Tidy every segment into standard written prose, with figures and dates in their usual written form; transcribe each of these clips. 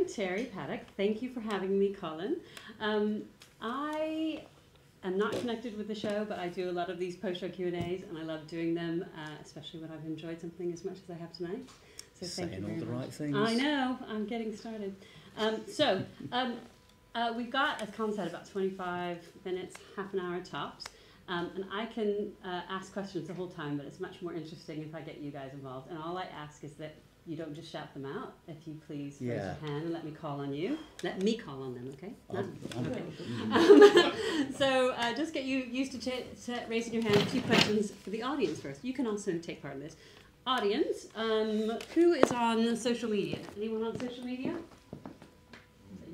I'm Terry Paddock. Thank you for having me, Colin. I am not connected with the show, but I do a lot of these post-show Q&As, and I love doing them, especially when I've enjoyed something as much as I have tonight. So thank you very much. Saying all the right things. I know. I'm getting started. We've got, as Colin said, about 25 minutes, half an hour tops. And I can ask questions the whole time, but it's much more interesting if I get you guys involved. And all I ask is that you don't just shout them out. If you please raise your hand and let me call on you. Let me call on them, okay? So just get you used to raising your hand. A few questions for the audience first. You can also take part in this. Audience, who is on social media? Anyone on social media?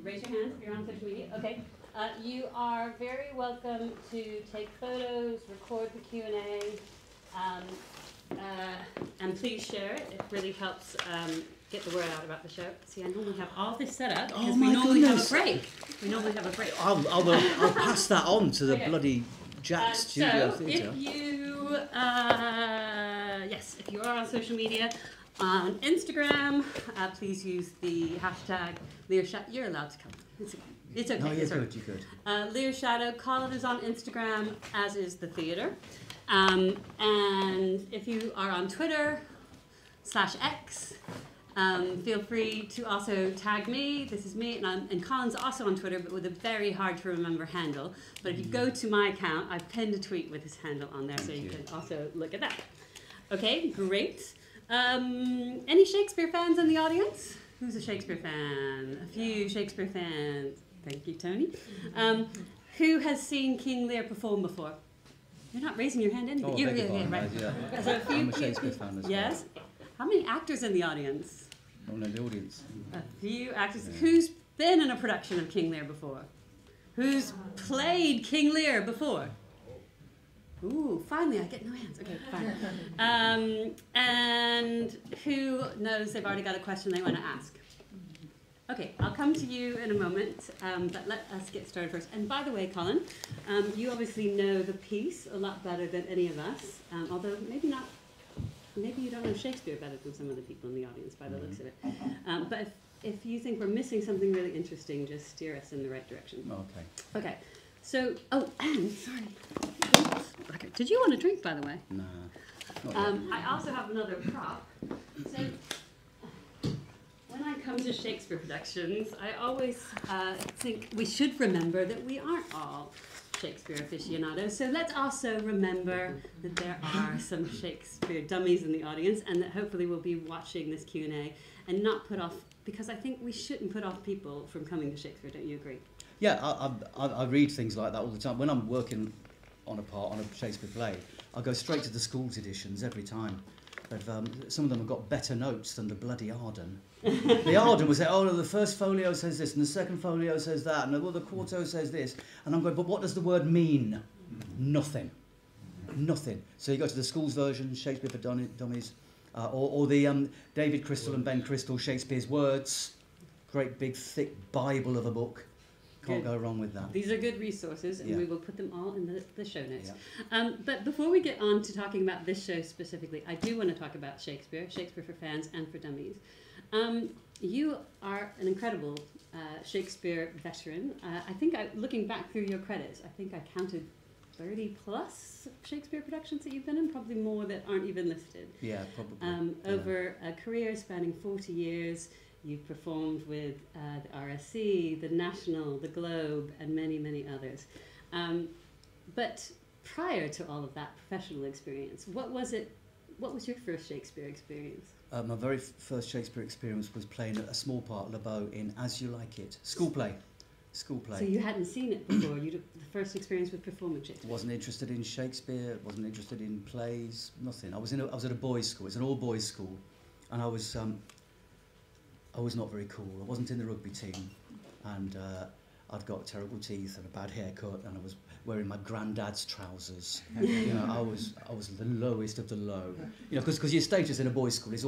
Raise your hand if you're on social media. Okay. You are very welcome to take photos, record the Q&A, and please share it. It really helps get the word out about the show. See, I normally have all this set up because we normally have a break. I'll pass that on to the bloody Jack Studio Theatre. So, if you are on social media, on Instagram, please use the hashtag Lear. You're allowed to come. It's okay. No, you're good, you're good. Lear Shadow. Colin is on Instagram, as is the theatre. And if you are on Twitter /X, feel free to also tag me. This is me, and Colin's also on Twitter, but with a very hard to remember handle. But if you go to my account, I've pinned a tweet with his handle on there, so you can also look at that. Okay, great. Any Shakespeare fans in the audience? Who's a Shakespeare fan? A few Shakespeare fans. Thank you, Tony. Who has seen King Lear perform before? You're not raising your hand anyway. Right. Yeah. So I'm a Shakespeare fan as well. Yes. How many actors in the audience? Oh no, the audience. A few actors. Yeah. Who's been in a production of King Lear before? Who's played King Lear before? Ooh, finally I get no hands. Okay, fine. And who knows they've already got a question they want to ask? Okay, I'll come to you in a moment, but let us get started first. And by the way, Colin, you obviously know the piece a lot better than any of us, although maybe you don't know Shakespeare better than some of the people in the audience by the looks of it. But if you think we're missing something really interesting, just steer us in the right direction. Okay. Okay. So, and sorry. Okay. Did you want a drink, by the way? No. I also have another prop. So, when I come to Shakespeare productions, I always think we should remember that we aren't all Shakespeare aficionados. So let's also remember that there are some Shakespeare dummies in the audience, and that hopefully we'll be watching this Q&A and not put off, because I think we shouldn't put off people from coming to Shakespeare. Don't you agree? Yeah, I read things like that all the time. When I'm working on a part, on a Shakespeare play, I go straight to the schools editions every time. Some of them have got better notes than the bloody Arden. The Arden will say, oh, no, the first folio says this, and the second folio says that, and the quarto says this. And I'm going, but what does the word mean? Nothing. Nothing. So you go to the schools version, Shakespeare for Dummies, or the David Crystal and Ben Crystal, Shakespeare's Words. Great big thick Bible of a book. Can't go wrong with that. These are good resources, and we will put them all in the show notes. Yeah. But before we get on to talking about this show specifically, I do want to talk about Shakespeare for fans and for dummies. You are an incredible Shakespeare veteran. I think, looking back through your credits, I think I counted 30 plus Shakespeare productions that you've been in, probably more that aren't even listed. Yeah, probably. Over a career spanning 40 years, you've performed with the RSC, the National, the Globe, and many, many others. But prior to all of that professional experience, what was your first Shakespeare experience? My very first Shakespeare experience was playing a small part, LeBeau, in As You Like It. School play. So you hadn't seen it before? The first experience with performing Shakespeare? Wasn't interested in Shakespeare, wasn't interested in plays, nothing. I was at a boys' school. It's an all-boys school. And I was not very cool. I wasn't in the rugby team, and I'd got terrible teeth and a bad haircut, and I was wearing my granddad's trousers. You know, I was the lowest of the low. You know, because your status in a boys' school is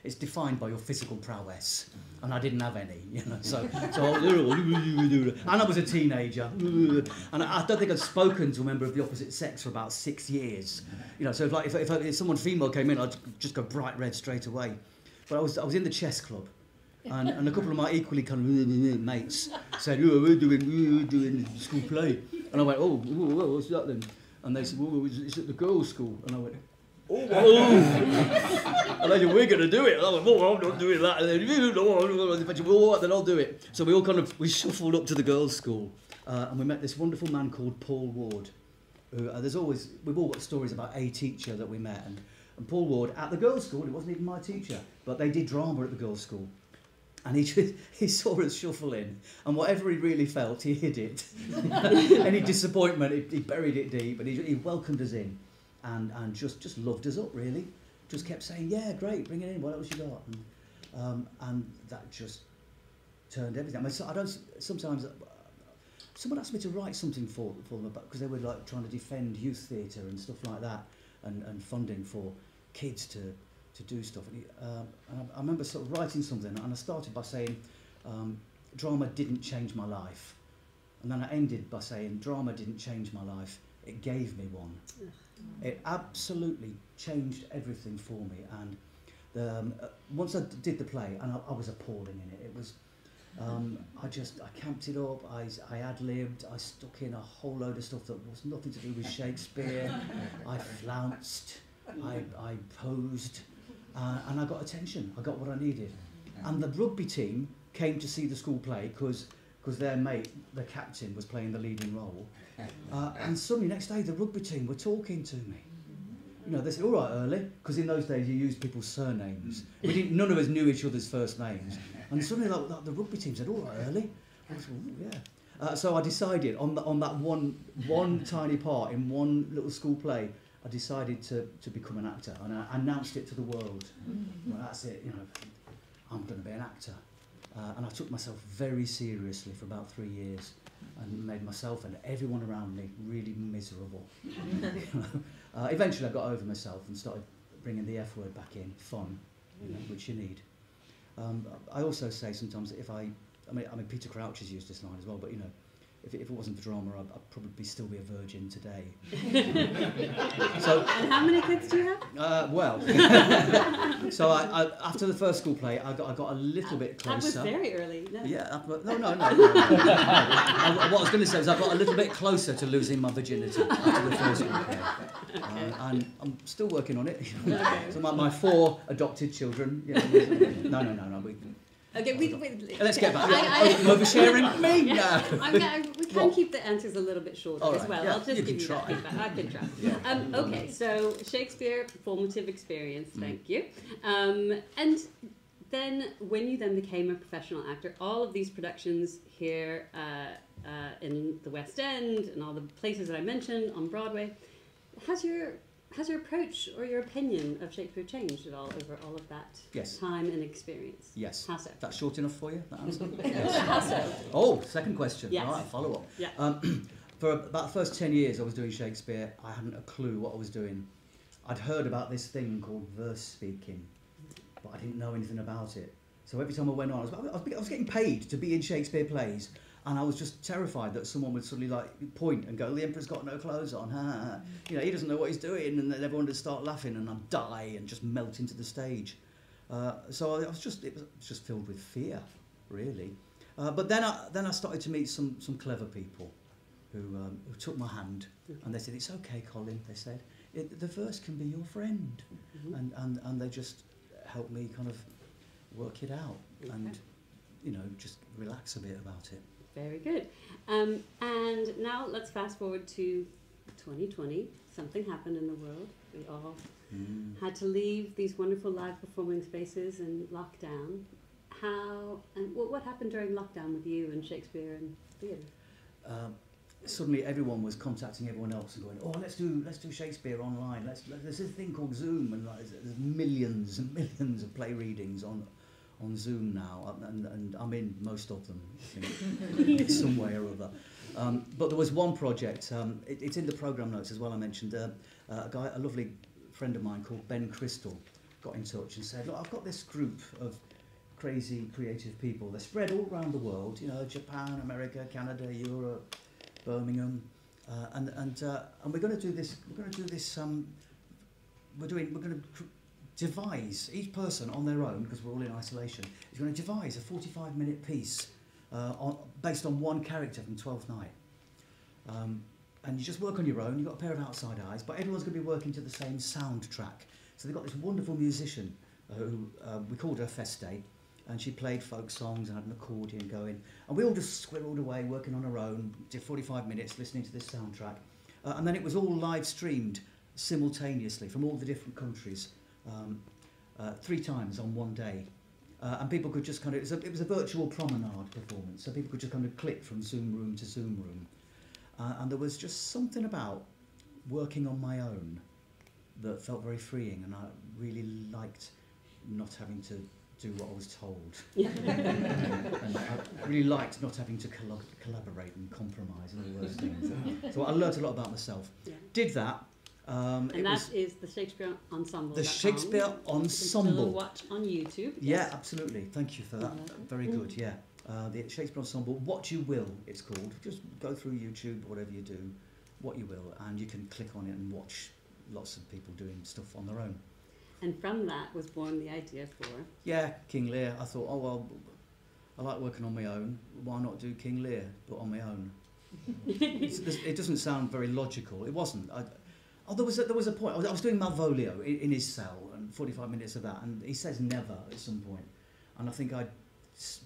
it's defined by your physical prowess, and I didn't have any. You know, so and I was a teenager, and I don't think I'd spoken to a member of the opposite sex for about 6 years. You know, so if someone female came in, I'd just go bright red straight away. But I was in the chess club. And a couple of my equally kind of mates said, oh, we're doing a school play. And I went, oh, what's that then? And they said, well, it's at the girls' school. And I went, oh. And they said, we're going to do it. And I went, oh, I'm not doing that. And then, well, then I'll do it. So we shuffled up to the girls' school. And we met this wonderful man called Paul Ward. Who, we've all got stories about a teacher that we met. And Paul Ward, at the girls' school, he wasn't even my teacher, but they did drama at the girls' school. And he saw us shuffle in, and whatever he really felt, he hid it. Any disappointment, he buried it deep, and he welcomed us in, and just loved us up, really. Just kept saying, yeah, great, bring it in, what else you got? And that just turned everything. I mean, sometimes someone asked me to write something for them, because they were like trying to defend youth theatre and stuff like that, and funding for kids to do stuff. And I remember sort of writing something, and I started by saying, drama didn't change my life. And then I ended by saying, drama didn't change my life, it gave me one. It absolutely changed everything for me. And once I did the play, and I was appalling in it. It was, I camped it up, I ad-libbed, I stuck in a whole load of stuff that was nothing to do with Shakespeare. I flounced, I posed. And I got attention. I got what I needed. And the rugby team came to see the school play because their mate, the captain, was playing the leading role. And suddenly, next day, the rugby team were talking to me. You know, they said, all right, Hurley, because in those days you used people's surnames. None of us knew each other's first names. And suddenly, like the rugby team said, all right, Hurley. I said, oh, yeah. So I decided on that one tiny part in one little school play, I decided to become an actor, and I announced it to the world. Well, that's it, you know, I'm going to be an actor. And I took myself very seriously for about 3 years, and made myself and everyone around me really miserable. Eventually I got over myself and started bringing the F word back in, fun, you know, which you need. I also say sometimes that I mean Peter Crouch has used this line as well, but you know, if it wasn't for drama, I'd probably still be a virgin today. And how many kids do you have? Well, so I after the first school play, I got a little bit closer. That was very early. No. Yeah, no. What I was going to say is I got a little bit closer to losing my virginity after the first school play. Okay. And I'm still working on it. Okay. So my 4 adopted children. You know, no. Okay, let's get back. Oversharing me? No. We can keep the answers a little bit shorter as well. Yeah, I'll just give you that feedback. I can try. Yeah. Okay, so Shakespeare, formative experience, thank you. And then when you then became a professional actor, all of these productions here in the West End and all the places that I mentioned on Broadway, has your approach or your opinion of Shakespeare changed at all over all of that time and experience? Yes. How so? That's short enough for you, that answer? Yes. How so? Oh, second question. Yes. All right, follow up. Yeah. For about the first 10 years I was doing Shakespeare, I hadn't a clue what I was doing. I'd heard about this thing called verse speaking, but I didn't know anything about it. So every time I went on, I was getting paid to be in Shakespeare plays, and I was just terrified that someone would suddenly like point and go, the Emperor's got no clothes on, you know, he doesn't know what he's doing, and then everyone would start laughing and I'd die and just melt into the stage. So it was just filled with fear, really. But then I started to meet some clever people who took my hand, and they said, it's okay, Colin, they said, the verse can be your friend. And they just helped me kind of work it out and, you know, just relax a bit about it. Very good. And now let's fast forward to 2020. Something happened in the world. We all had to leave these wonderful live performing spaces and lockdown. What happened during lockdown with you and Shakespeare and theatre? Suddenly everyone was contacting everyone else and going, oh, let's do Shakespeare online. There's this thing called Zoom, and there's millions and millions of play readings on Zoom now, and I'm in most of them, I think, in some way or other. But there was one project, it's in the programme notes as well, I mentioned, a lovely friend of mine called Ben Crystal got in touch and said, look, I've got this group of crazy creative people. They're spread all around the world, you know, Japan, America, Canada, Europe, Birmingham, and we're going to do this. We're going to devise, each person on their own, because we're all in isolation, is going to devise a 45-minute piece based on one character from Twelfth Night. And you just work on your own, you've got a pair of outside eyes, but everyone's going to be working to the same soundtrack. So they've got this wonderful musician who we called her Feste, and she played folk songs and had an accordion going. And we all just squirreled away, working on our own, did 45 minutes listening to this soundtrack. And then it was all live streamed simultaneously from all the different countries, 3 times on one day. And people could just kind of, it was a virtual promenade performance, so people could just kind of click from Zoom room to Zoom room. And there was just something about working on my own that felt very freeing, and I really liked not having to do what I was told. And I really liked not having to collaborate and compromise and all those things. So I learnt a lot about myself. Yeah. Did that. And that is the Shakespeare Ensemble. The Shakespeare Ensemble. Still watch on YouTube. Yeah, absolutely. Thank you for that. Very good, yeah. The Shakespeare Ensemble, What You Will, it's called. Just go through YouTube, whatever you do, what you will, and you can click on it and watch lots of people doing stuff on their own. And from that was born the idea for... Yeah, King Lear. I thought, oh, well, I like working on my own. Why not do King Lear, but on my own? It doesn't sound very logical. It wasn't. There was a point. I was doing Malvolio in his cell, and 45 minutes of that, and he says never at some point. And I think I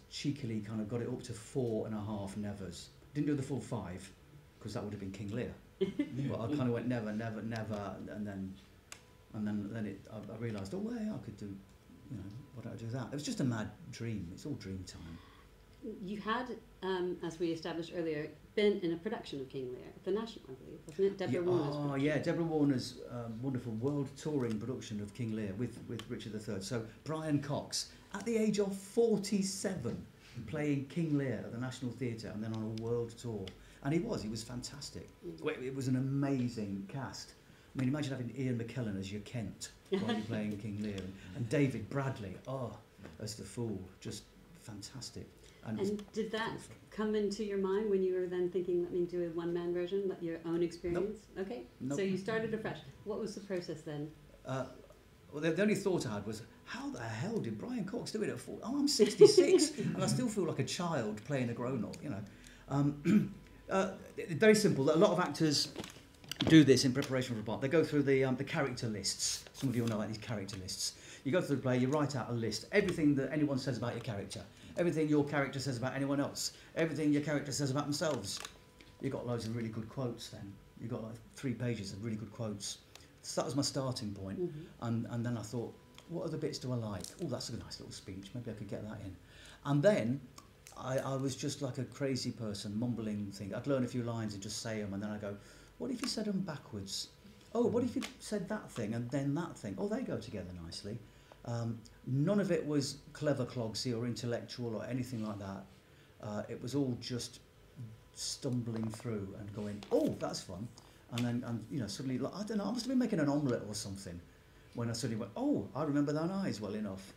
cheekily kind of got it up to 4.5 nevers. Didn't do the full 5, because that would have been King Lear. But I kind of went never, never, never, and then I realised, oh, well, I could do, you know, why don't I do that? It was just a mad dream. It's all dream time. You had, as we established earlier, been in a production of King Lear at the National, I believe, wasn't it? Deborah Warner's production. Yeah, Deborah Warner's wonderful world touring production of King Lear with Richard III. So Brian Cox, at the age of 47, playing King Lear at the National Theatre and then on a world tour. And he was fantastic. It was an amazing cast. I mean, imagine having Ian McKellen as your Kent while you're playing King Lear, and David Bradley, as the Fool, just fantastic. And did that come into your mind when you were then thinking, let me do a one-man version, let your own experience? Nope. Okay, nope. So you started afresh. What was the process then? Well, the only thought I had was, how the hell did Brian Cox do it at 40? Oh, I'm 66, and I still feel like a child playing a grown-up, you know. Very simple. A lot of actors do this in preparation for a part. They go through the character lists. Some of you will know about these character lists. You go through the play, you write out a list. Everything that anyone says about your character. Everything your character says about anyone else. Everything your character says about themselves. You've got loads of really good quotes then. You've got like 3 pages of really good quotes. So that was my starting point. And then I thought, what other bits do I like? Oh, that's a nice little speech. Maybe I could get that in. And then I was just like a crazy person, mumbling things. I'd learn a few lines and just say them, and then I'd go, what if you said them backwards? Oh, what if you said that thing and then that thing? Oh, they go together nicely. None of it was clever clogsy or intellectual or anything like that. It was all just stumbling through and going, oh, that's fun. And then, you know, suddenly, like, I don't know, I must have been making an omelette or something when I suddenly went, oh, I remember thine eyes well enough.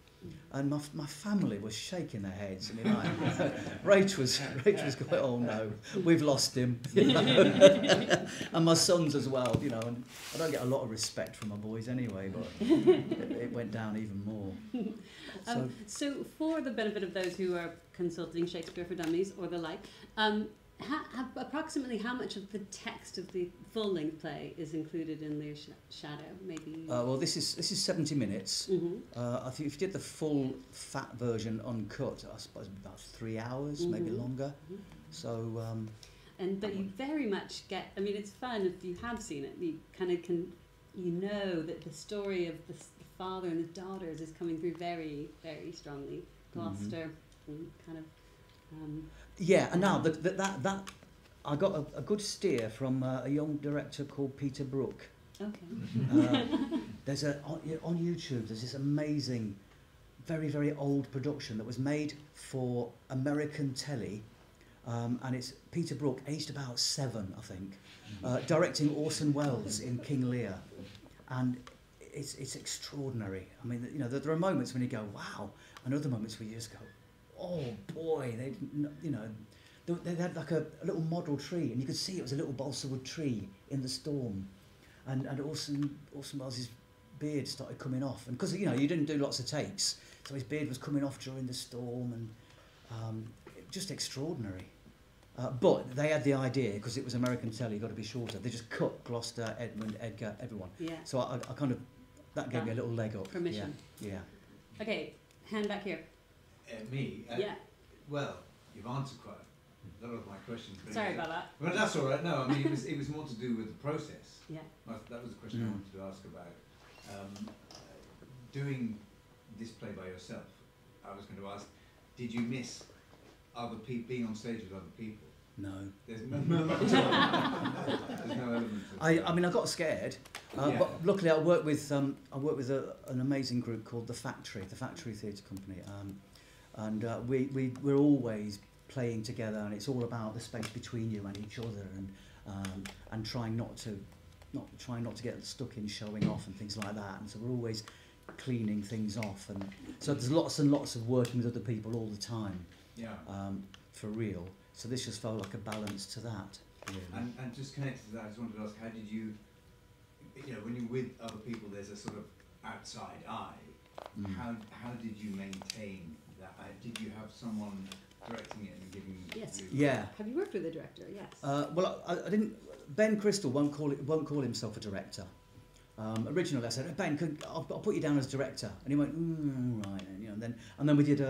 And my family was shaking their heads. I mean, Rach was going, oh no, we've lost him. You know? And my sons as well, you know. And I don't get a lot of respect from my boys anyway, but it went down even more. So for the benefit of those who are consulting Shakespeare for Dummies or the like, approximately how much of the text of the full-length play is included in Lear's Shadow? Maybe. Well, this is 70 minutes. I think if you did the full fat version uncut, I suppose about 3 hours, maybe longer. So. But you very much get. I mean, it's fun if you have seen it. You kind of can, you know, that the story of the father and the daughters is coming through very, very strongly. Gloucester, kind of. Yeah, and now that I got a good steer from a young director called Peter Brook. Okay. There's on YouTube. There's this amazing, very very old production that was made for American telly, and it's Peter Brook, aged about 7, I think, directing Orson Welles in King Lear, and it's extraordinary. I mean, you know, there are moments when you go wow, and other moments where you just go, oh boy, they had like a little model tree, and you could see it was a little balsa wood tree in the storm, and Orson Welles is beard started coming off, and because you didn't do lots of takes, so his beard was coming off during the storm, and just extraordinary. But they had the idea, because it was American telly, you've got to be shorter. They just cut Gloucester, Edmund, Edgar, everyone. Yeah. So I kind of, that gave me a little leg up. Permission. Yeah. Okay, hand back here. Me? Yeah. Well, you've answered quite a lot of my questions. Sorry about that. Well, that's all right. No, I mean, it was more to do with the process. Yeah. That was the question I wanted to ask about. Doing this play by yourself, I was going to ask, did you miss other people, being on stage with other people? No. There's no there's no element of I mean, I got scared, but luckily I worked with an amazing group called The Factory Theatre Company, and we're always playing together, and it's all about the space between you and each other, and trying not to get stuck in showing off and things like that. And so we're always cleaning things off, and so there's lots and lots of working with other people all the time. Yeah. For real. So this just felt like a balance to that. Really. And just connected to that, I just wanted to ask, how did you when you're with other people, there's a sort of outside eye. How did you maintain that? Did you have someone directing it and giving you? Yes. Yeah. Have you worked with a director? Yes. Well, I didn't. Ben Crystal won't call himself a director. Originally, I said, Ben, I'll put you down as director, and he went, right, and then we did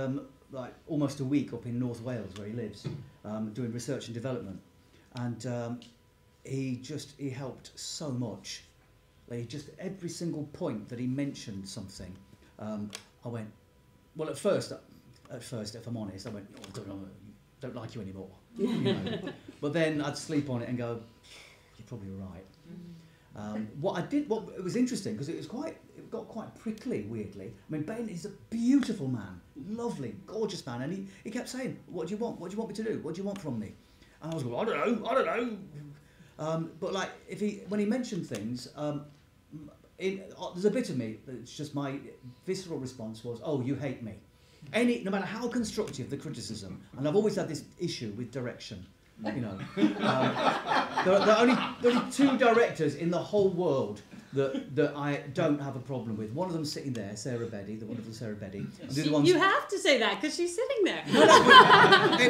like almost a week up in North Wales where he lives, doing research and development, and he helped so much. Like, just every single point that he mentioned something, I went, well, at first, if I'm honest, I went, don't like you anymore. But then I'd sleep on it and go, you're probably right. What was interesting, because it got quite prickly, weirdly. I mean, Ben is a beautiful man, lovely, gorgeous man, and he kept saying, what do you want? What do you want me to do? What do you want from me? And I was going, I don't know. But like, when he mentioned things, there's a bit of me that's just my visceral response was, oh, you hate me. No matter how constructive the criticism, and I've always had this issue with direction. There are only two directors in the whole world that I don't have a problem with. One of them's sitting there, Sarah Beddy, the wonderful Sarah Beddy. And the other one's, you have to say that because she's sitting there.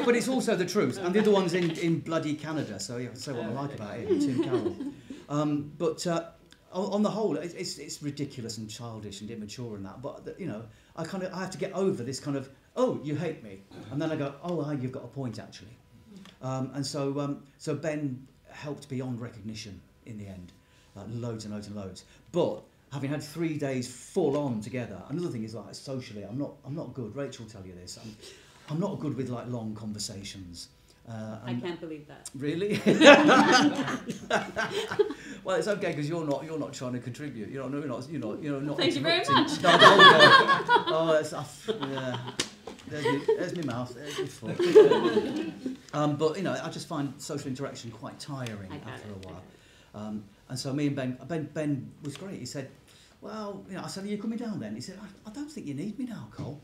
but it's also the truth. And the other one's in bloody Canada, so you have to say what I like about it, Tim Carroll. But on the whole, it's ridiculous and childish and immature and that. But I have to get over this kind of, oh, you hate me, and then I go, oh, you've got a point actually. And so Ben helped beyond recognition in the end, loads and loads and loads. But having had 3 days full on together, another thing is like socially, I'm not good. Rachel will tell you this. I'm not good with like long conversations. I can't believe that. Really? Well, it's okay because you're not trying to contribute. You're not. Thank you very much. No, yeah. There's my mouth. There's my foot. But I just find social interaction quite tiring after a while. And so me and Ben was great. He said, "Well, I said, are you coming down then?" He said, "I don't think you need me now, Cole."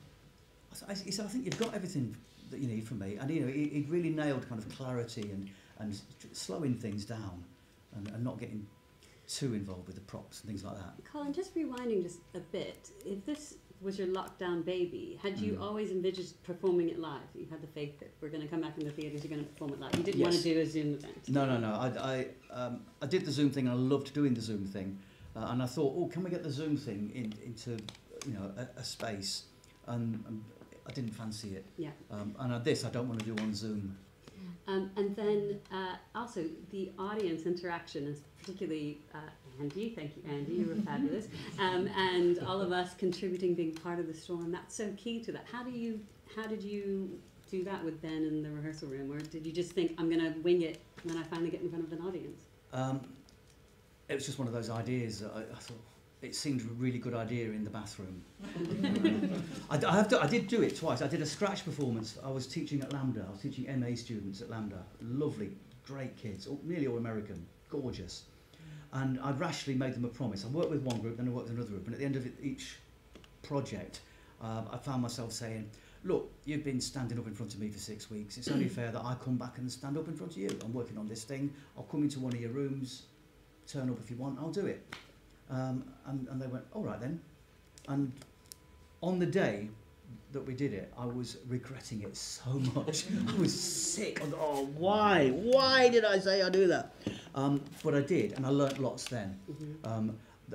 He said, "I think you've got everything that you need from me." And he really nailed kind of clarity and slowing things down and not getting too involved with the props and things like that. Colin, just rewinding just a bit, if this was your lockdown baby, had you always envisaged performing it live? You had the faith that we're going to come back in the theatres, you're going to perform it live. You didn't want to do a Zoom event. No. I did the Zoom thing, and I loved doing the Zoom thing. And I thought, oh, can we get the Zoom thing into a space? And I didn't fancy it. Yeah. And I don't want to do on Zoom. And then also the audience interaction is particularly Andy. Thank you, Andy. You were fabulous. And all of us contributing, being part of the storm. That's so key to that. How did you do that with Ben in the rehearsal room, or did you just think, I'm going to wing it when I finally get in front of an audience? It was just one of those ideas that I thought. It seemed a really good idea in the bathroom. I did do it twice. I did a scratch performance. I was teaching at Lambda. I was teaching MA students at Lambda. Lovely, great kids, nearly all American, gorgeous. And I rashly made them a promise. I worked with one group, then I worked with another group. And at the end of each project, I found myself saying, look, you've been standing up in front of me for 6 weeks. It's only fair that I come back and stand up in front of you. I'm working on this thing. I'll come into one of your rooms, turn up if you want, I'll do it. And they went, all right then. And on the day that we did it, I was regretting it so much. I was sick. I was, oh, why? Why did I say I'd do that? But I did, and I learnt lots then.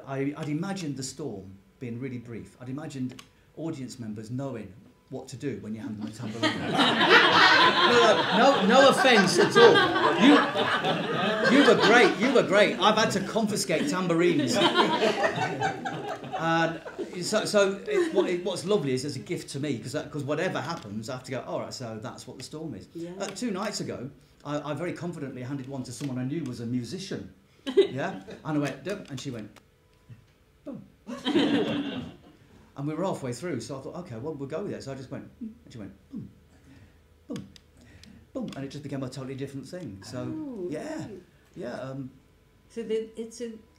I'd imagined the storm being really brief. I'd imagined audience members knowing what to do when you hand them a tambourine. No offence at all. You were great. You were great. I've had to confiscate tambourines. And what's lovely is as a gift to me, because whatever happens, I have to go, all right, so that's what the storm is. Yeah. 2 nights ago, I very confidently handed one to someone I knew was a musician. Yeah, and I went, Dum, and she went, boom. And we were halfway through, so I thought, okay, well, we'll go with it. So I just went, and she went, boom, boom, boom, and it just became a totally different thing. So, yeah. So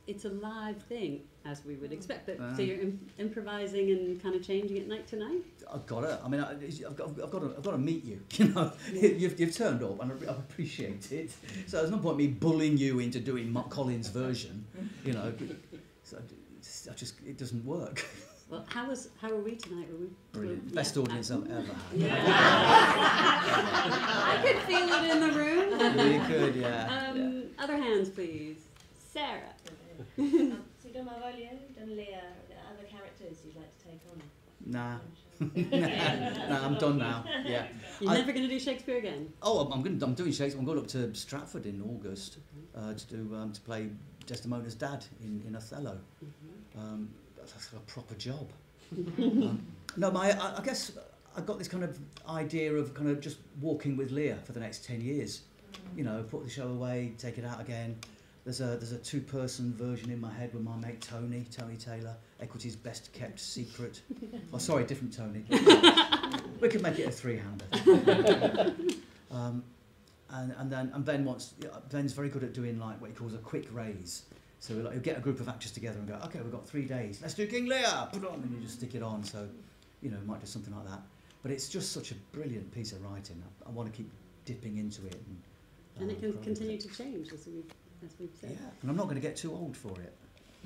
it's a live thing, as we would expect. But so you're improvising and kind of changing it night to night. I've got to. I mean, I've got to meet you. You know, you've turned up, and I appreciate it. So there's no point me bullying you into doing Colin's version. You know, so it doesn't work. Well, how are we tonight? Were we brilliant? Best audience I've ever had. Yeah. I could feel it in the room. You could, yeah. Other hands, please. Sarah. So you've done Malvolio, you've done Lear. Are there other characters you'd like to take on? Nah. Nah, I'm done now. Yeah. You're never going to do Shakespeare again? Oh, I'm doing Shakespeare. I'm going up to Stratford in August to play Desdemona's dad in Othello. That's a proper job. No, I guess I've got this kind of idea of kind of just walking with Lear for the next 10 years. You know, put the show away, take it out again. There's a 2-person version in my head with my mate Tony Taylor, Equity's best kept secret. Oh, sorry, different Tony. We could make it a 3-hander. And Ben's very good at doing like what he calls a quick raise. So he'll get a group of actors together and go, okay, we've got 3 days. Let's do King Lear. Put on, and you just stick it on. So, you know, might do something like that. But it's just such a brilliant piece of writing. I want to keep dipping into it. And it can continue to change, as we've said. Yeah, and I'm not going to get too old for it.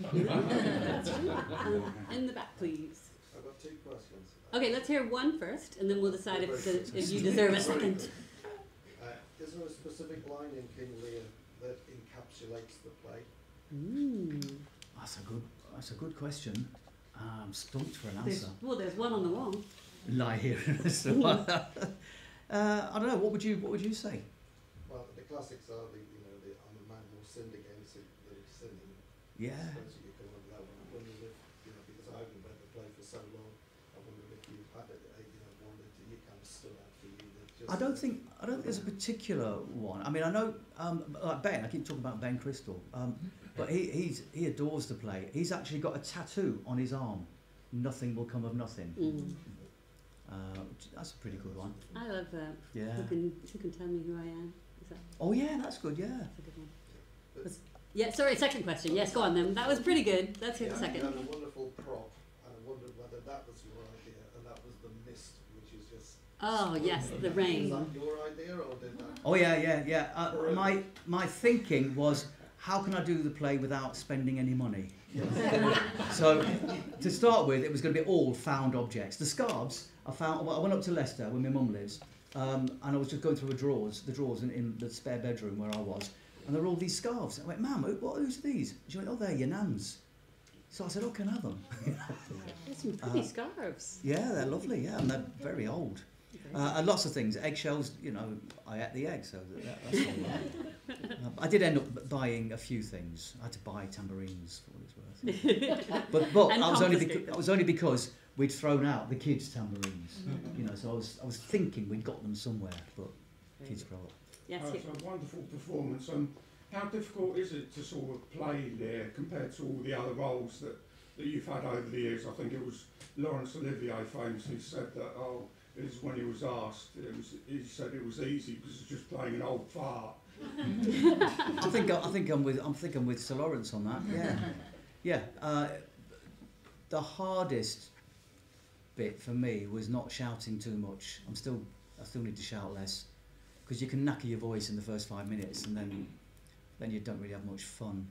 That's right. In the back, please. I've got 2 questions. Okay, let's hear one first, and then we'll decide if you deserve a second. Is there a specific line in King Lear that encapsulates the play? That's a good question. I'm stumped for an answer. There's one on the wall. Lie here. I don't know. What would you say? Well, the classics are I'm a man who sinned against it, that it's sinning. Yeah. I suppose you come up with that one. I wondered if, because I haven't read the play for so long, I wondered if you had one that you kind of stood out for you. That just I don't think there's a particular one. I mean, I know like Ben. I keep talking about Ben Crystal. But he adores the play. He's actually got a tattoo on his arm. Nothing will come of nothing. That's a pretty good one. I love that. Yeah. Who can tell me who I am? Is that? Oh yeah, that's good. Yeah. That's a good one. Yeah. Sorry. Second question. Yes. Go on then. That was pretty good. Let's hear the second. You had a wonderful prop, and I wondered whether that was your idea, and that was the mist, which is just. Oh yes, the rain. Was that your idea, or did that? Oh yeah. My thinking was, how can I do the play without spending any money? So, to start with, it was going to be all found objects. The scarves, I went up to Leicester, where my mum lives, and I was just going through the drawers in the spare bedroom where I was, and there were all these scarves. I went, Mum, who's these? She went, oh, they're your nan's. So I said, oh, can I have them? There's some pretty scarves. Yeah, they're lovely, yeah, and they're very old. And lots of things, eggshells, I ate the egg, so that's all right. I did end up buying a few things. I had to buy tambourines for what it's worth. But I was only because we'd thrown out the kids' tambourines. So I was thinking we'd got them somewhere, but kids grow up. Yes, it's a wonderful performance. How difficult is it to sort of play there compared to all the other roles that you've had over the years? I think it was Laurence Olivier famously said that, is when he was asked, he said it was easy because it's just playing an old fart. I think I'm with Sir Lawrence on that. Yeah. The hardest bit for me was not shouting too much. I still need to shout less, because you can knacker your voice in the first 5 minutes, and then you don't really have much fun.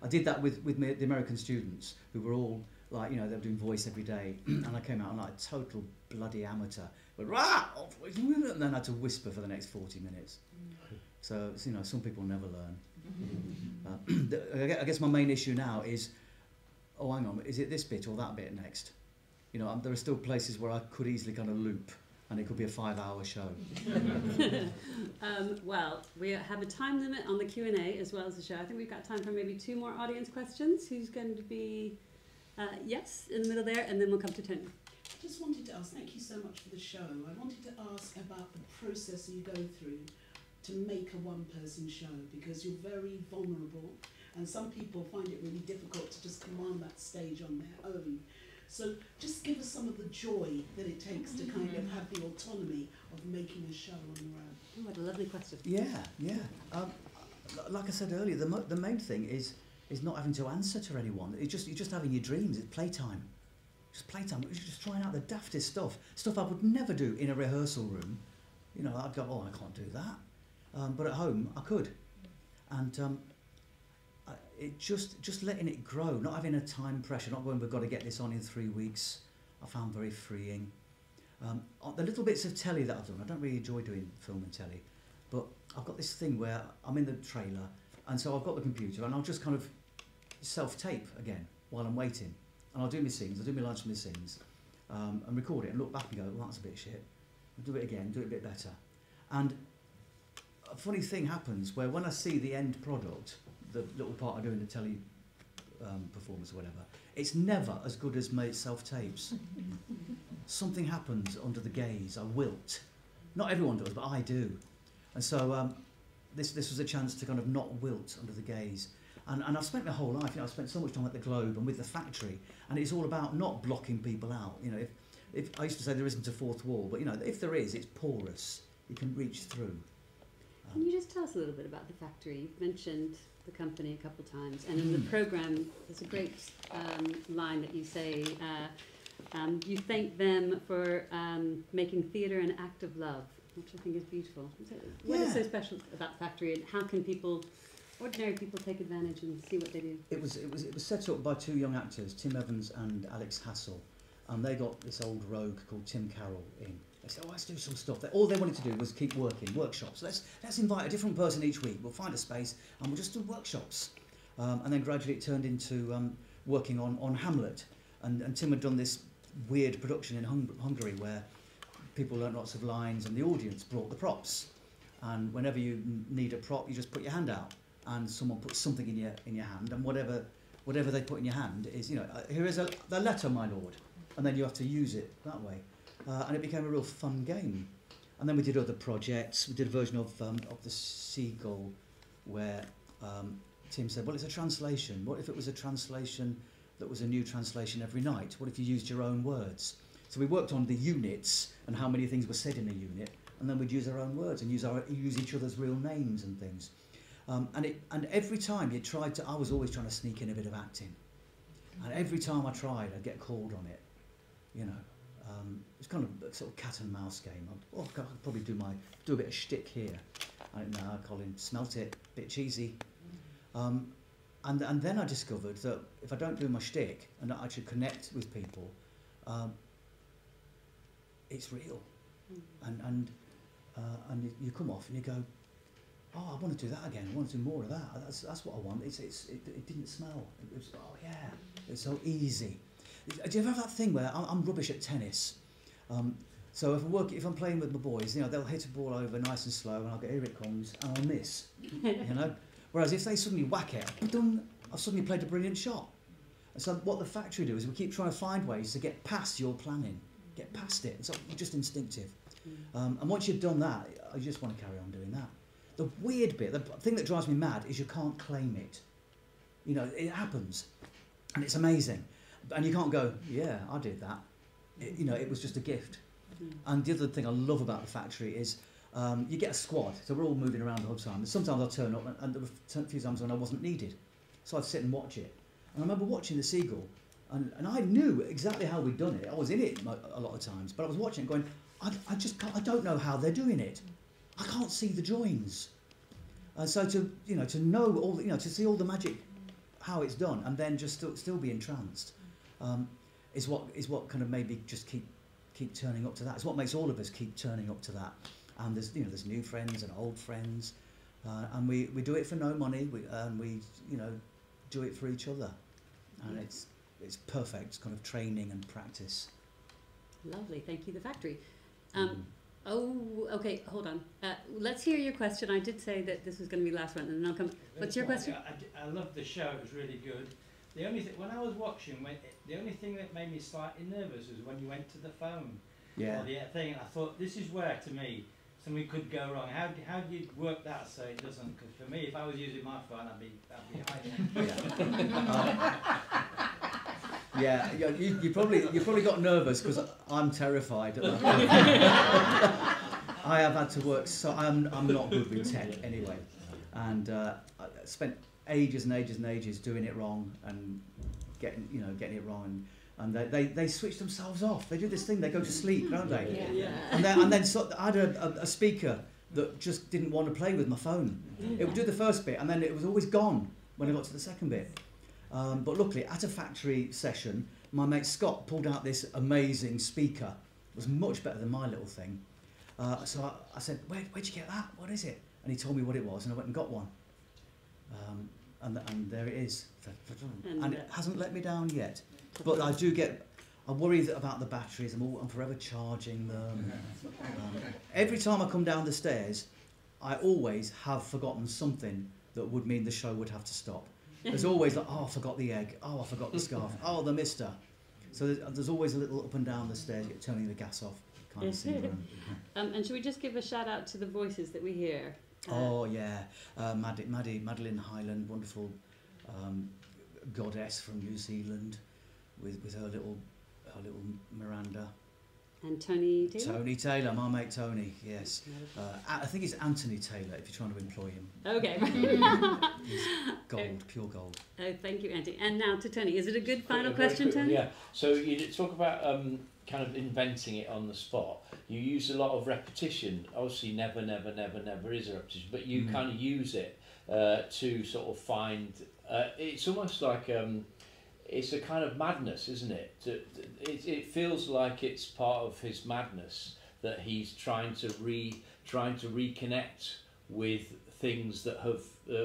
I did that with the American students who were all like, you know, they were doing voice every day, and I came out and like a total bloody amateur, but rah, and then I had to whisper for the next 40 minutes. So, you know, some people never learn. I guess my main issue now is, oh, hang on, is it this bit or that bit next? You know, there are still places where I could easily kind of loop, and it could be a 5-hour show. Well, we have a time limit on the Q&A as well as the show. I think we've got time for maybe 2 more audience questions. Who's going to be, yes, in the middle there, and then we'll come to Tony. Just wanted to ask, thank you so much for the show. I wanted to ask about the process you go through to make a one-person show, because you're very vulnerable, and some people find it really difficult to just command that stage on their own. So just give us some of the joy that it takes to kind of have the autonomy of making a show on your own. Oh, what a lovely question. Yeah. Like I said earlier, the main thing is not having to answer to anyone. You're just having your dreams. It's playtime. Just playtime. You're just trying out the daftest stuff I would never do in a rehearsal room. You know, I'd go, oh, I can't do that. But at home, I could. And it just letting it grow, not having a time pressure, not going, we've got to get this on in 3 weeks, I found very freeing. The little bits of telly that I've done, I don't really enjoy doing film and telly, but I've got this thing where I'm in the trailer, and so I've got the computer, and I'll just kind of self-tape again while I'm waiting. And I'll do my scenes, I'll do my lines from the scenes, and record it and look back and go, well, that's a bit shit. I'll do it again, do it a bit better. And a funny thing happens where when I see the end product, the little part I do in the telly performance or whatever, it's never as good as my self-tapes. Something happens under the gaze, I wilt. Not everyone does, but I do. And so this was a chance to kind of not wilt under the gaze. And I've spent my whole life, you know, I've spent so much time at the Globe and with the factory, and it's all about not blocking people out. You know, if I used to say there isn't a fourth wall, but you know, if there is, it's porous. You can reach through. Can you just tell us a little bit about the factory? You've mentioned the company a couple of times, and in the programme there's a great line that you say, you thank them for making theatre an act of love, which I think is beautiful. What is so special about the factory, and how can people, ordinary people, take advantage and see what they do? It was set up by 2 young actors, Tim Evans and Alex Hassel, and they got this old rogue called Tim Carroll in. They said, oh, let's do some stuff. All they wanted to do was keep working, workshops. Let's invite a different person each week. We'll find a space and we'll just do workshops. And then gradually it turned into working on Hamlet. And Tim had done this weird production in Hungary where people learnt lots of lines and the audience brought the props. And whenever you need a prop, you just put your hand out and someone puts something in your hand, and whatever they put in your hand is, you know, here is the letter, my lord. And then you have to use it that way. And it became a real fun game. And then we did other projects. We did a version of the Seagull where Tim said, well, it's a translation. What if it was a translation that was a new translation every night? What if you used your own words? So we worked on the units and how many things were said in a unit, and then we'd use our own words and use each other's real names and things. And every time you tried to, I was always trying to sneak in a bit of acting. And every time I tried, I'd get called on it, you know. It's kind of a sort of cat and mouse game. I could probably do a bit of shtick here. I don't know, Colin smelt it, a bit cheesy. And then I discovered that if I don't do my shtick and I should connect with people, it's real. And you come off and you go, oh, I want to do that again. I want to do more of that. That's what I want. It didn't smell. It was, oh yeah, it's so easy. Do you ever have that thing where I'm rubbish at tennis? So if I'm playing with my boys, you know, they'll hit a ball over nice and slow, and I'll go, here it comes, and I'll miss. You know. Whereas if they suddenly whack it, I've suddenly played a brilliant shot. And so what the factory do is we keep trying to find ways to get past your planning, get past it. So you're just instinctive. And once you've done that, you just want to carry on doing that. The weird bit, the thing that drives me mad, is you can't claim it. You know, it happens, and it's amazing. And you can't go, yeah, I did that. You know, it was just a gift. And the other thing I love about the factory is you get a squad, so we're all moving around the whole time. And sometimes I'll turn up, and there were a few times when I wasn't needed. So I'd sit and watch it. And I remember watching The Seagull, and I knew exactly how we'd done it. I was in it a lot of times, but I was watching it going, I don't know how they're doing it. I can't see the joins. And so to know all, to see all the magic how it's done, and then just still be entranced, is what kind of made me just keep turning up to that. It's what makes all of us keep turning up to that. And there's new friends and old friends, and we do it for no money, and we do it for each other, and it's perfect. It's kind of training and practice. Lovely, thank you, The Factory. Oh, okay, hold on. Let's hear your question. I did say that this was going to be the last one, and then I'll come. What's your question? I loved the show. It was really good. The only thing, when I was watching, the only thing that made me slightly nervous was when you went to the phone. Yeah. Or the thing. I thought, this is where, to me, something could go wrong. How do you work that so it doesn't? Because for me, if I was using my phone, I'd be hiding. Yeah, you probably got nervous because I'm terrified. I have had to work, so I'm not good with tech anyway, and I spent ages and ages and ages doing it wrong and getting it wrong, and they switch themselves off. They do this thing. They go to sleep, don't they? Yeah. And then so I had a speaker that just didn't want to play with my phone. It would do the first bit, and then it was always gone when I got to the second bit. But luckily, at a factory session, my mate Scott pulled out this amazing speaker. It was much better than my little thing. So I said, where'd you get that? What is it? And he told me what it was, and I went and got one. And there it is. And it hasn't let me down yet. But I worry about the batteries. I'm forever charging them. Every time I come down the stairs, I always have forgotten something that would mean the show would have to stop. There's always like, oh, I forgot the egg. Oh, I forgot the scarf. Oh, the mister. So there's always a little up and down the stairs, turning the gas off kind of syndrome. And should we just give a shout out to the voices that we hear? Oh yeah, Madeline Highland, wonderful goddess from New Zealand, with her little Miranda. And Tony Taylor? Tony Taylor, my mate Tony, yes. I think it's Anthony Taylor if you're trying to employ him. Okay. He's gold, pure gold. Oh, thank you, Andy. And now to Tony. Is it a good final question, Tony? Yeah. So you talk about kind of inventing it on the spot. You use a lot of repetition. Obviously, never is a repetition, but you kind of use it to sort of find. It's almost like it's a kind of madness, isn't it? It feels like it's part of his madness that he's trying to reconnect with things that have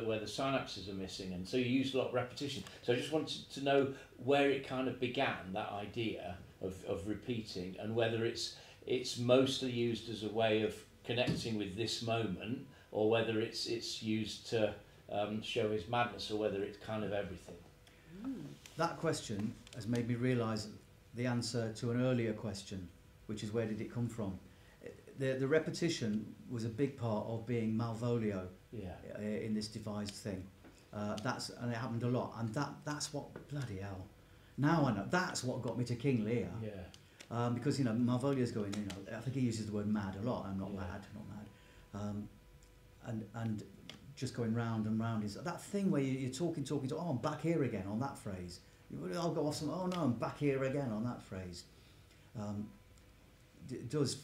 where the synapses are missing, and so you use a lot of repetition. So I just wanted to know where it kind of began, that idea of repeating, and whether it's mostly used as a way of connecting with this moment, or whether it's used to show his madness, or whether it's kind of everything. That question has made me realise the answer to an earlier question, which is where did it come from? The repetition was a big part of being Malvolio in this devised thing. And it happened a lot, and that's what, bloody hell. Now I know, that's what got me to King Lear. Yeah. Because, Malvolio's going, I think he uses the word mad a lot. I'm not mad. And just going round and round is that thing where you're talking to, oh, I'm back here again on that phrase. I'll go off oh no, I'm back here again on that phrase. It does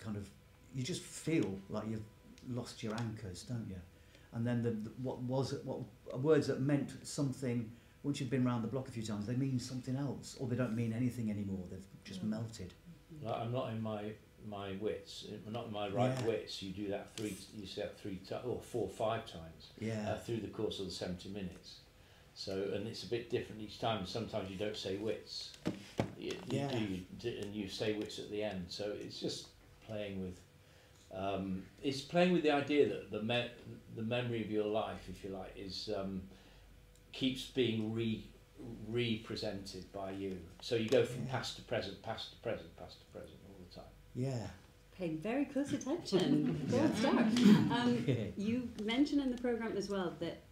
kind of, you just feel like you've lost your anchors, don't you? And then what words that meant something, once you've been around the block a few times, they mean something else, or they don't mean anything anymore. They've just melted. Like, I'm not in my wits. I'm not in my right wits. You do that you say that 3 or 4 or 5 times. Through the course of the 70 minutes. So, and it's a bit different each time. Sometimes you don't say wits. You do, and you say wits at the end. So it's just playing with. It's playing with the idea that the memory of your life, if you like, is keeps being represented by you. So you go from past to present, past to present, past to present all the time. Yeah. Paying very close attention. Gold star. You mentioned in the programme as well that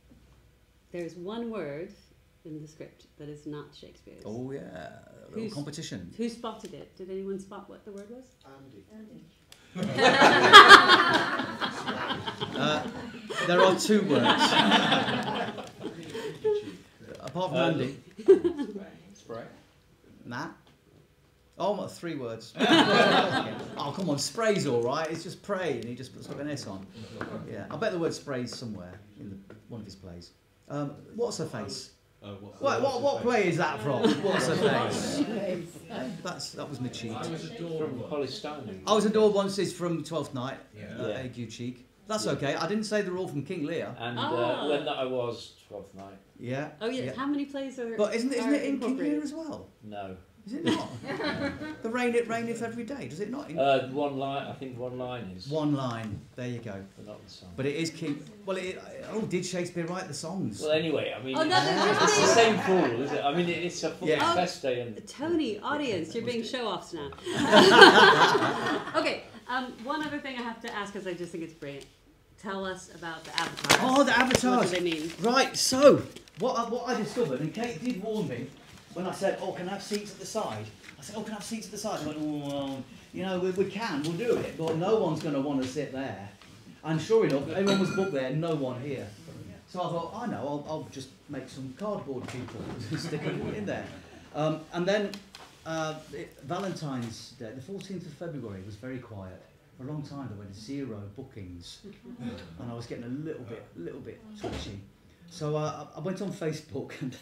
there's one word in the script that is not Shakespeare's. Oh yeah, a little competition. Who spotted it? Did anyone spot what the word was? Andy. There are 2 words. Apart from Andy. Spray. Matt. Oh, 3 words. Oh, come on, spray's all right. It's just pray, and he just puts like an S on. Yeah, I bet the word spray's somewhere in one of his plays. What's her face? What play is that from? What's the thing? That was my cheat. From Polystone. I was adored once is from Twelfth Night, Yeah. Ague Cheek. That's okay. I didn't say they're all from King Lear. And Ah. when I was 12th night. Yeah. Oh yeah. How many plays are? But isn't it in King incorporated? Lear as well? No. Is it not? The rain it raineth every day. Does it not? One line. I think one line is. One line. There you go. But not the song. But it is King. Well, did Shakespeare write the songs? Well, anyway, I mean, Oh, no, they're it's the just same fool, is it? I mean, it's a full Yeah. fest day and. Tony, audience, you're being show-offs now. Okay. One other thing I have to ask because I just think it's brilliant. Tell us about the avatars. Oh, the avatars. What do they mean? Right. So what I discovered, and Kate did warn me when I said, "Oh, can I have seats at the side?" I said, "Oh, can I have seats at the side?" I went, "Oh, well, you know, we can, we'll do it, but no one's going to want to sit there." And sure enough, everyone was booked there, no one here. So I thought, I know, I'll just make some cardboard people and stick them in there. And then Valentine's Day, the 14th of February, was very quiet. For a long time there went 0 bookings, and I was getting a little bit twitchy. So I went on Facebook and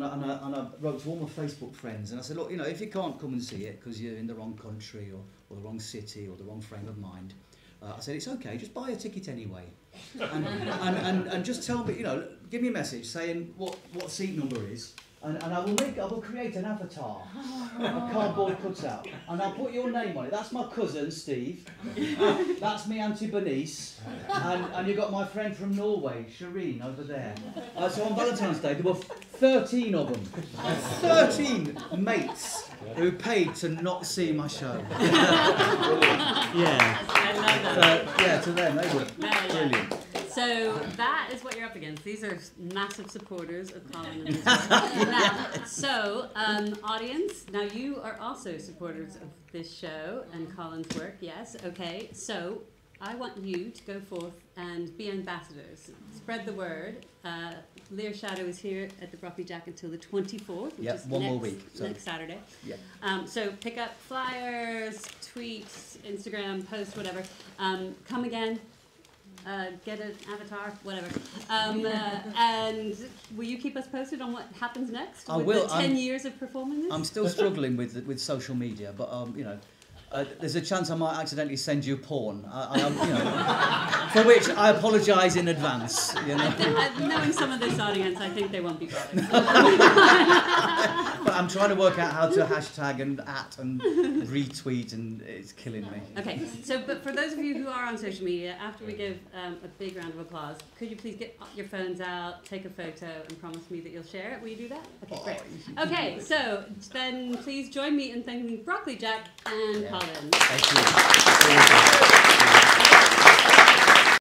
I wrote to all my Facebook friends and I said, look, you know, if you can't come and see it because you're in the wrong country or the wrong city or the wrong frame of mind, I said it's okay, just buy a ticket anyway, and just tell me, you know, give me a message saying what seat number is. And I will create an avatar, a cardboard cutout, and I'll put your name on it. That's my cousin Steve. That's me Auntie Bernice, and you got my friend from Norway, Shireen, over there. So on Valentine's Day there were 13 of them, 13 mates who paid to not see my show. Yeah, I love that. yeah, to them they were brilliant. So that is what you're up against. These are massive supporters of Colin and his work. Now, so, audience, now you are also supporters of this show and Colin's work, yes, okay. So I want you to go forth and be ambassadors. Spread the word. Lear Shadow is here at the Brockley Jack until the 24th, which is one more week. So. Next Saturday. Yeah. So pick up flyers, tweets, Instagram, post, whatever. Come again. Get an avatar, whatever. And will you keep us posted on what happens next? I with will. The 10 years of performing this? I'm still struggling with social media, but you know, there's a chance I might accidentally send you porn. You know, for which I apologise in advance. You know, knowing some of this audience, I think they won't be bothered. But I'm trying to work out how to hashtag and retweet, and it's killing me. Okay, so but for those of you who are on social media, after we give a big round of applause, could you please get your phones out, take a photo, and promise me that you'll share it? Will you do that? Okay, great. Okay, so then please join me in thanking Brockley Jack and Colin. Thank you.